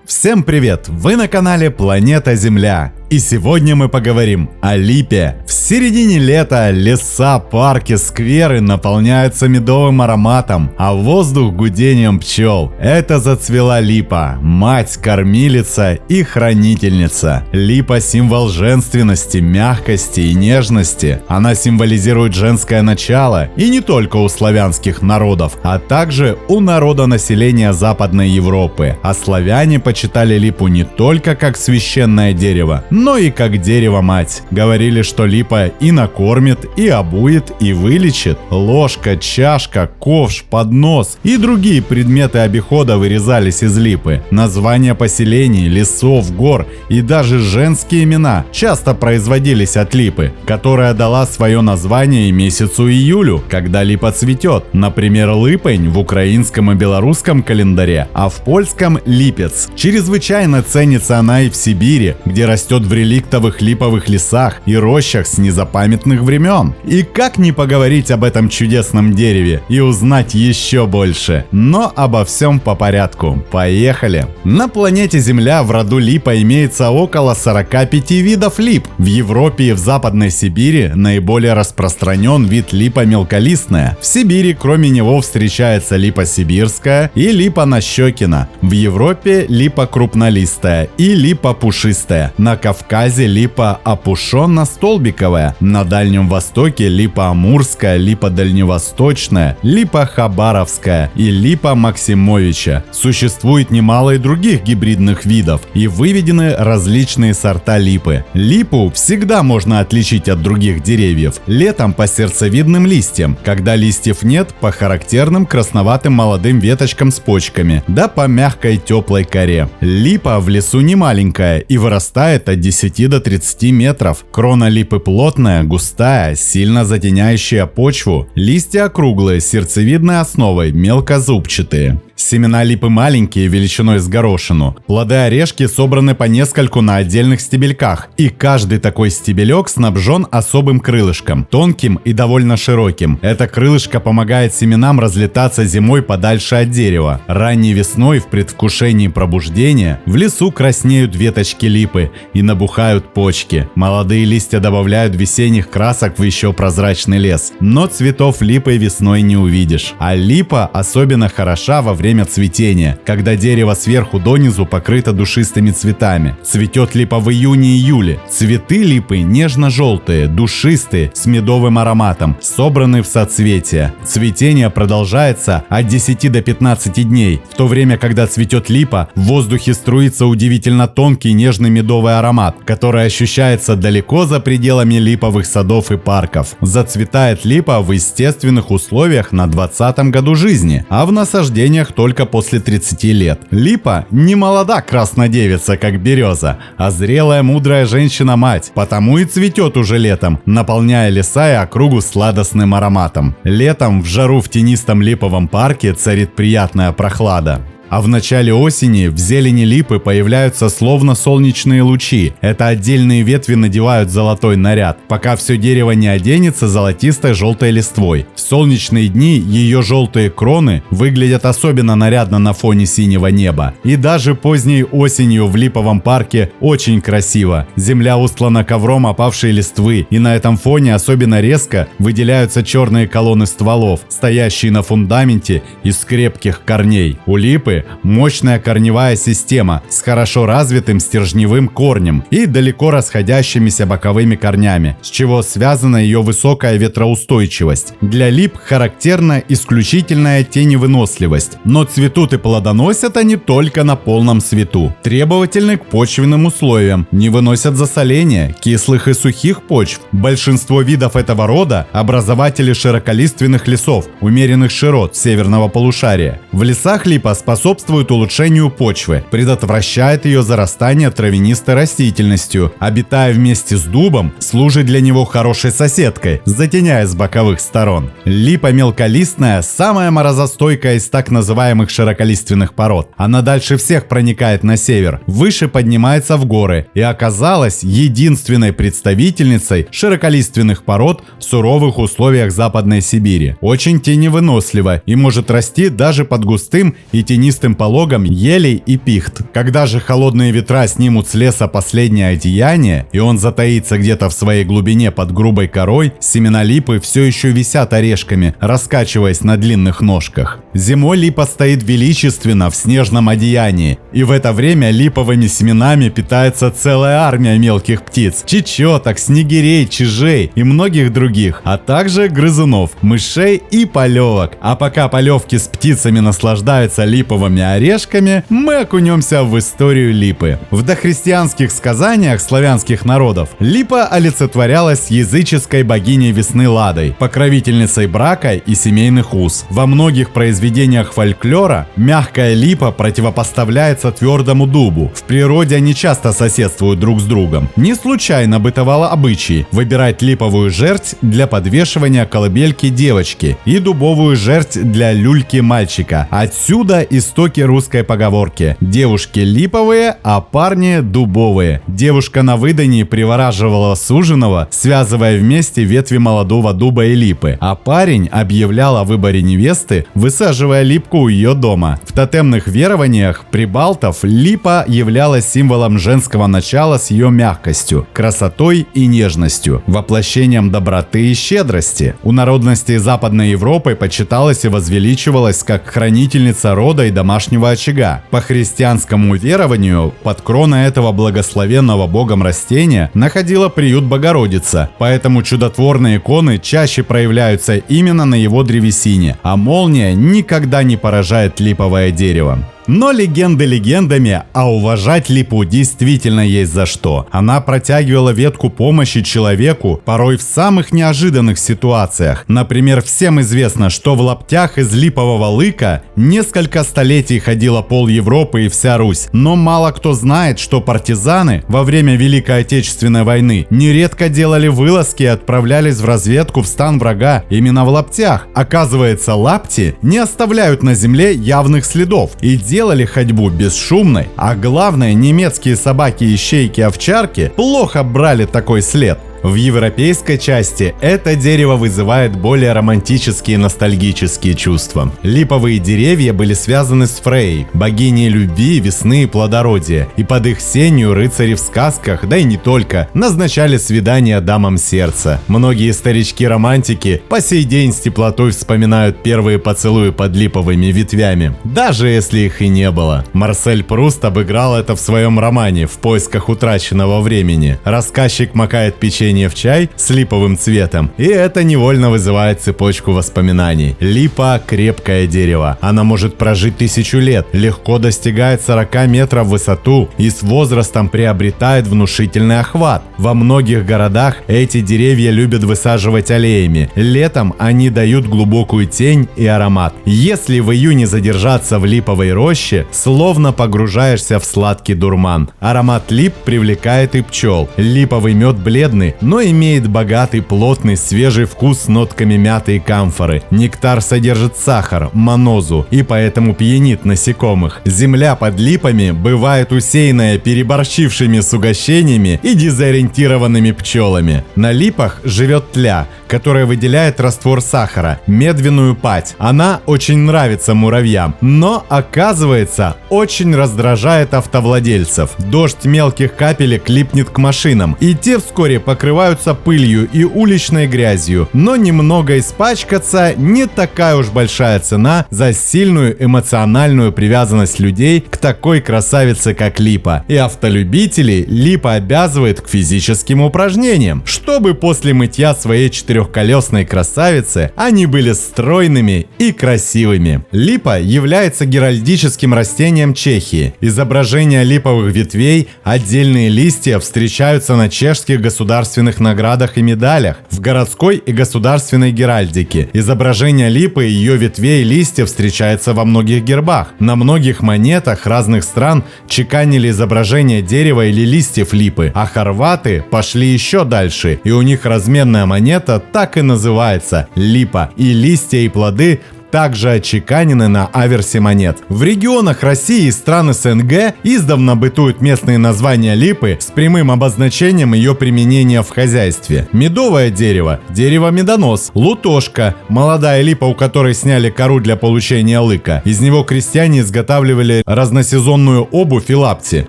Всем привет! Вы на канале Планета Земля. И сегодня мы поговорим о липе. В середине лета леса, парки, скверы наполняются медовым ароматом, а воздух гудением пчел. Это зацвела липа, мать-кормилица и хранительница. Липа – символ женственности, мягкости и нежности. Она символизирует женское начало, и не только у славянских народов, а также у народонаселения Западной Европы. А славяне почитали липу не только как священное дерево, но и как дерево-мать. Говорили, что липа и накормит, и обует, и вылечит. Ложка, чашка, ковш, поднос и другие предметы обихода вырезались из липы. Названия поселений, лесов, гор и даже женские имена часто производились от липы, которая дала свое название месяцу июлю, когда липа цветет. Например, липень в украинском и белорусском календаре, а в польском – липец. Чрезвычайно ценится она и в Сибири, где растет в реликтовых липовых лесах и рощах с незапамятных времен. И как не поговорить об этом чудесном дереве и узнать еще больше? Но обо всем по порядку. Поехали! На планете Земля в роду липа имеется около 45 видов лип. В Европе и в Западной Сибири наиболее распространен вид липа мелколистная. В Сибири кроме него встречается липа сибирская и липа нащекина. В Европе липа крупнолистая и липа пушистая. На Кавказе липа опушенно-столбиковая, на Дальнем Востоке липа амурская, липа дальневосточная, липа хабаровская и липа Максимовича. Существует немало и других гибридных видов, и выведены различные сорта липы. Липу всегда можно отличить от других деревьев. Летом по сердцевидным листьям, когда листьев нет, по характерным красноватым молодым веточкам с почками, да по мягкой теплой коре. Липа в лесу не маленькая и вырастает от 10 до 30 метров. Крона липы плотная, густая, сильно затеняющая почву. Листья округлые, с сердцевидной основой, мелкозубчатые. Семена липы маленькие, величиной с горошину. Плоды-орешки собраны по нескольку на отдельных стебельках, и каждый такой стебелек снабжен особым крылышком, тонким и довольно широким. Это крылышко помогает семенам разлетаться зимой подальше от дерева. Ранней весной, в предвкушении пробуждения, в лесу краснеют веточки липы и набухают почки. Молодые листья добавляют весенних красок в еще прозрачный лес. Но цветов липы весной не увидишь. А липа особенно хороша во время цветения, когда дерево сверху донизу покрыто душистыми цветами. Цветет липа в июне-июле. Цветы липы нежно-желтые, душистые, с медовым ароматом, собраны в соцветия. Цветение продолжается от 10 до 15 дней. В то время, когда цветет липа, в воздухе струится удивительно тонкий нежный медовый аромат, который ощущается далеко за пределами липовых садов и парков. Зацветает липа в естественных условиях на 20-м году жизни, а в насаждениях только после 30 лет. Липа не молода краснодевица, как береза, а зрелая мудрая женщина-мать, потому и цветет уже летом, наполняя леса и округу сладостным ароматом. Летом в жару в тенистом липовом парке царит приятная прохлада. А в начале осени в зелени липы появляются словно солнечные лучи. Это отдельные ветви надевают золотой наряд, пока все дерево не оденется золотистой желтой листвой. В солнечные дни ее желтые кроны выглядят особенно нарядно на фоне синего неба. И даже поздней осенью в липовом парке очень красиво. Земля устлана ковром опавшей листвы, и на этом фоне особенно резко выделяются черные колонны стволов, стоящие на фундаменте из крепких корней. У липы мощная корневая система с хорошо развитым стержневым корнем и далеко расходящимися боковыми корнями, с чего связана ее высокая ветроустойчивость. Для лип характерна исключительная теневыносливость, но цветут и плодоносят они только на полном свету. Требовательны к почвенным условиям, не выносят засоления, кислых и сухих почв. Большинство видов этого рода – образователи широколиственных лесов, умеренных широт северного полушария. В лесах липа способствует улучшению почвы, предотвращает ее зарастание травянистой растительностью, обитая вместе с дубом, служит для него хорошей соседкой, затеняя с боковых сторон. Липа мелколистная – самая морозостойкая из так называемых широколиственных пород. Она дальше всех проникает на север, выше поднимается в горы и оказалась единственной представительницей широколиственных пород в суровых условиях Западной Сибири. Очень теневынослива и может расти даже под густым и тенистым тенистым пологам елей и пихт. Когда же холодные ветра снимут с леса последнее одеяние, и он затаится где-то в своей глубине под грубой корой, семена липы все еще висят орешками, раскачиваясь на длинных ножках. Зимой липа стоит величественно в снежном одеянии, и в это время липовыми семенами питается целая армия мелких птиц, чечеток, снегирей, чижей и многих других, а также грызунов, мышей и полевок. А пока полевки с птицами наслаждаются липовыми орешками, мы окунемся в историю липы. В дохристианских сказаниях славянских народов липа олицетворялась языческой богиней весны Ладой, покровительницей брака и семейных уз. Во многих произведениях фольклора мягкая липа противопоставляется твердому дубу. В природе они часто соседствуют друг с другом. Не случайно бытовало обычай выбирать липовую жерть для подвешивания колыбельки девочки и дубовую жерть для люльки мальчика. Отсюда истоки русской поговорки: девушки липовые, а парни дубовые. Девушка на выдании привораживала суженого, связывая вместе ветви молодого дуба и липы, а парень объявлял о выборе невесты, высаживая липку у ее дома. В тотемных верованиях прибалтов липа являлась символом женского начала с ее мягкостью, красотой и нежностью, воплощением доброты и щедрости. У народностей Западной Европы почиталась и возвеличивалась как хранительница рода и домашнего очага. По христианскому верованию под кроной этого благословенного Богом растения находила приют Богородица, поэтому чудотворные иконы чаще проявляются именно на его древесине, а молния никогда не поражает липовое дерево. Но легенды легендами, а уважать липу действительно есть за что. Она протягивала ветку помощи человеку порой в самых неожиданных ситуациях. Например, всем известно, что в лаптях из липового лыка несколько столетий ходила пол Европы и вся Русь. Но мало кто знает, что партизаны во время Великой Отечественной войны нередко делали вылазки и отправлялись в разведку в стан врага именно в лаптях. Оказывается, лапти не оставляют на земле явных следов и делали ходьбу бесшумной, а главное, немецкие собаки-ищейки-овчарки плохо брали такой след. В европейской части это дерево вызывает более романтические и ностальгические чувства. Липовые деревья были связаны с Фрейей, богиней любви, весны и плодородия, и под их сенью рыцари в сказках, да и не только, назначали свидания дамам сердца. Многие старички-романтики по сей день с теплотой вспоминают первые поцелуи под липовыми ветвями, даже если их и не было. Марсель Пруст обыграл это в своем романе «В поисках утраченного времени». Рассказчик макает печенье в чай с липовым цветом, и это невольно вызывает цепочку воспоминаний. Липа – крепкое дерево. Она может прожить 1000 лет, легко достигает 40 метров в высоту и с возрастом приобретает внушительный охват. Во многих городах эти деревья любят высаживать аллеями. Летом они дают глубокую тень и аромат. Если в июне задержаться в липовой роще, словно погружаешься в сладкий дурман. Аромат лип привлекает и пчел. Липовый мед бледный, но имеет богатый, плотный, свежий вкус с нотками мяты и камфоры. Нектар содержит сахар, манозу и поэтому пьянит насекомых. Земля под липами бывает усеянная переборщившими с угощениями и дезориентированными пчелами. На липах живет тля, которая выделяет раствор сахара, медвяную пать. Она очень нравится муравьям, но, оказывается, очень раздражает автовладельцев. Дождь мелких капелек липнет к машинам, и те вскоре покрываются пылью и уличной грязью. Но немного испачкаться не такая уж большая цена за сильную эмоциональную привязанность людей к такой красавице, как липа. И автолюбителей липа обязывает к физическим упражнениям, чтобы после мытья своей четырехколесной красавицы они были стройными и красивыми. Липа является геральдическим растением Чехии. Изображения липовых ветвей, отдельные листья встречаются на чешских государственных наградах и медалях, в городской и государственной геральдике. Изображение липы и ее ветвей и листьев встречается во многих гербах. На многих монетах разных стран чеканили изображение дерева или листьев липы, а хорваты пошли еще дальше, и у них разменная монета так и называется – липа, и листья и плоды также отчеканены на аверсе монет. В регионах России и стран СНГ издавна бытуют местные названия липы с прямым обозначением ее применения в хозяйстве. Медовое дерево – дерево-медонос, лутошка – молодая липа, у которой сняли кору для получения лыка. Из него крестьяне изготавливали разносезонную обувь и лапти.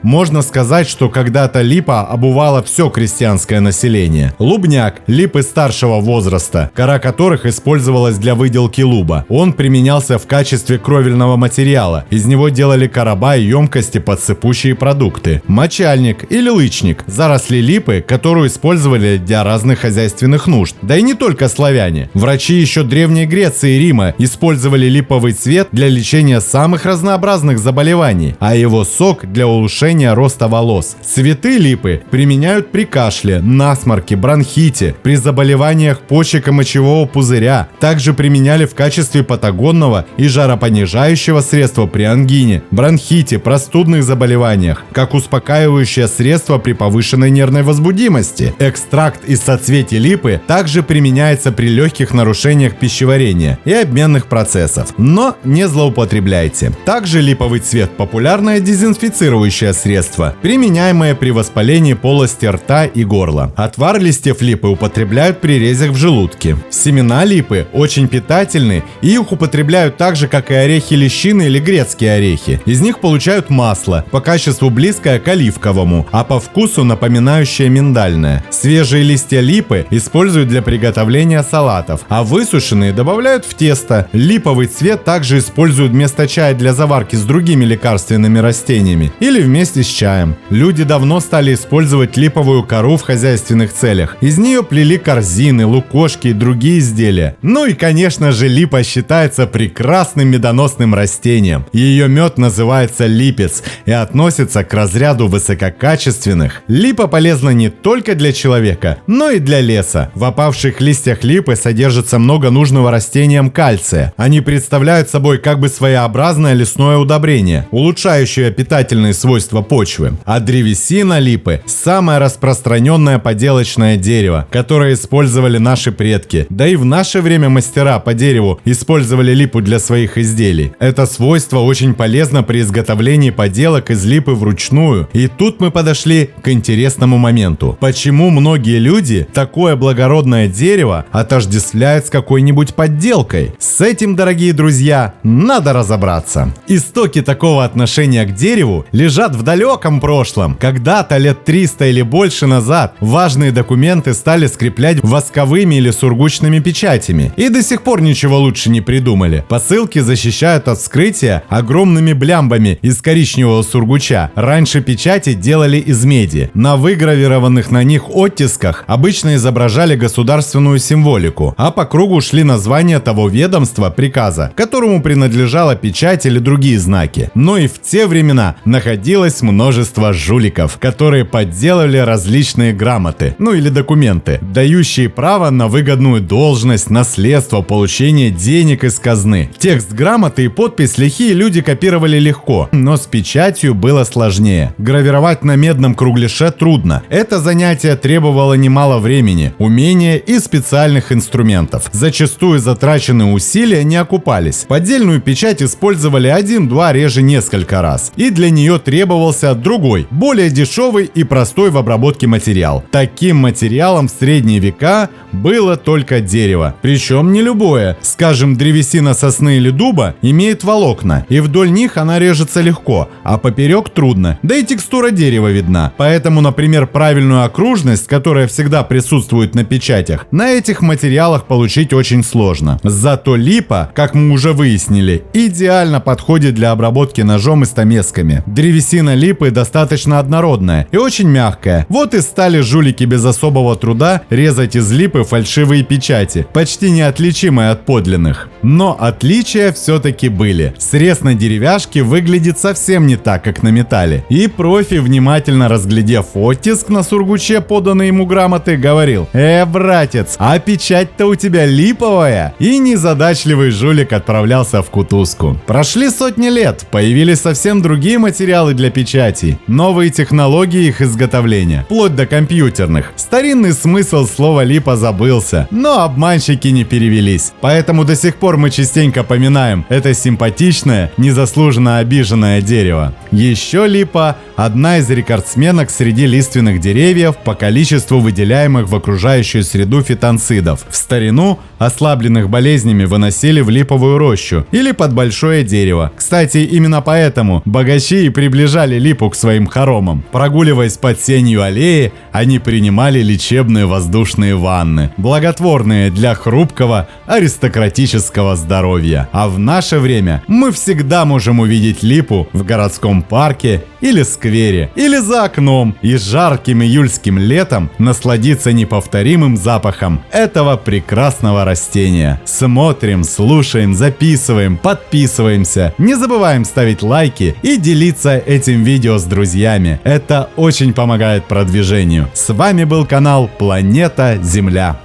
Можно сказать, что когда-то липа обувала все крестьянское население. Лубняк – липы старшего возраста, кора которых использовалась для выделки луба. Он применялся в качестве кровельного материала. Из него делали короба и емкости под сыпучие продукты. Мочальник или лычник – заросли липы, которую использовали для разных хозяйственных нужд. Да и не только славяне. Врачи еще Древней Греции и Рима использовали липовый цвет для лечения самых разнообразных заболеваний, а его сок для улучшения роста волос. Цветы липы применяют при кашле, насморке, бронхите, при заболеваниях почек и мочевого пузыря. Также применяли в качестве патагонного и жаропонижающего средства при ангине, бронхите, простудных заболеваниях, как успокаивающее средство при повышенной нервной возбудимости. Экстракт из соцветий липы также применяется при легких нарушениях пищеварения и обменных процессов. Но не злоупотребляйте. Также липовый цвет – популярное дезинфицирующее средство, применяемое при воспалении полости рта и горла. Отвар листьев липы употребляют при резях в желудке. Семена липы очень питательны, и их употребляют так же, как и орехи лещины или грецкие орехи. Из них получают масло, по качеству близкое к оливковому, а по вкусу напоминающее миндальное. Свежие листья липы используют для приготовления салатов, а высушенные добавляют в тесто. Липовый цвет также используют вместо чая для заварки с другими лекарственными растениями или вместе с чаем. Люди давно стали использовать липовую кору в хозяйственных целях. Из нее плели корзины, лукошки и другие изделия. Ну и, конечно же, липа считается прекрасным медоносным растением. Ее мед называется липец и относится к разряду высококачественных. Липа полезна не только для человека, но и для леса. В опавших листьях липы содержится много нужного растениям кальция. Они представляют собой как бы своеобразное лесное удобрение, улучшающее питательные свойства почвы. А древесина липы – самое распространенное поделочное дерево, которое использовали наши предки. Да и в наше время мастера по дереву использовали липу для своих изделий. Это свойство очень полезно при изготовлении поделок из липы вручную. И тут мы подошли к интересному моменту. Почему многие люди такое благородное дерево отождествляют с какой-нибудь подделкой? С этим, дорогие друзья, надо разобраться. Истоки такого отношения к дереву лежат в далеком прошлом. Когда-то лет 300 или больше назад важные документы стали скреплять восковыми или сургучными печатями. И до сих пор ничего лучше не придумали. Посылки защищают от вскрытия огромными блямбами из коричневого сургуча. Раньше печати делали из меди. На выгравированных на них оттисках обычно изображали государственную символику, а по кругу шли названия того ведомства, приказа, которому принадлежала печать или другие знаки. Но и в те времена находилось множество жуликов, которые подделали различные грамоты, ну или документы, дающие право на выгодную должность, наследство, получение денег из казны. Текст грамоты и подпись лихие люди копировали легко, но с печатью было сложнее. Гравировать на медном кругляше трудно. Это занятие требовало немало времени, умения и специальных инструментов. Зачастую затраченные усилия не окупались. Поддельную печать использовали один-два, реже несколько раз. И для нее требовался другой, более дешевый и простой в обработке материал. Таким материалом в средние века было только дерево. Причем не любое. Скажем, древесина сосны или дуба имеет волокна, и вдоль них она режется легко, а поперек трудно. Да и текстура дерева видна. Поэтому, например, правильную окружность, которая всегда присутствует на печатях, на этих материалах получить очень сложно. Зато липа, как мы уже выяснили, идеально подходит для обработки ножом и стамесками. Древесина липы достаточно однородная и очень мягкая. Вот и стали жулики без особого труда резать из липы фальшивые печати, почти неотличимые от подлинных. Но отличия все-таки были. Срез на деревяшке выглядит совсем не так, как на металле. И профи, внимательно разглядев оттиск на сургуче поданной ему грамоты, говорил: братец, а печать-то у тебя липовая. И незадачливый жулик отправлялся в кутузку. Прошли сотни лет, появились совсем другие материалы для печати, новые технологии их изготовления, вплоть до компьютерных. Старинный смысл слова липа забылся, но обманщики не перевелись. Поэтому до сих пор пор мы частенько поминаем это симпатичное, незаслуженно обиженное дерево. Еще липа – одна из рекордсменок среди лиственных деревьев по количеству выделяемых в окружающую среду фитонцидов. В старину ослабленных болезнями выносили в липовую рощу или под большое дерево. Кстати, именно поэтому богачи и приближали липу к своим хоромам. Прогуливаясь под сенью аллеи, они принимали лечебные воздушные ванны, благотворные для хрупкого аристократического здоровья. А в наше время мы всегда можем увидеть липу в городском парке или сквере, или за окном, и жарким июльским летом насладиться неповторимым запахом этого прекрасного растения. Смотрим, слушаем, записываем, подписываемся. Не забываем ставить лайки и делиться этим видео с друзьями. Это очень помогает продвижению. С вами был канал Планета Земля.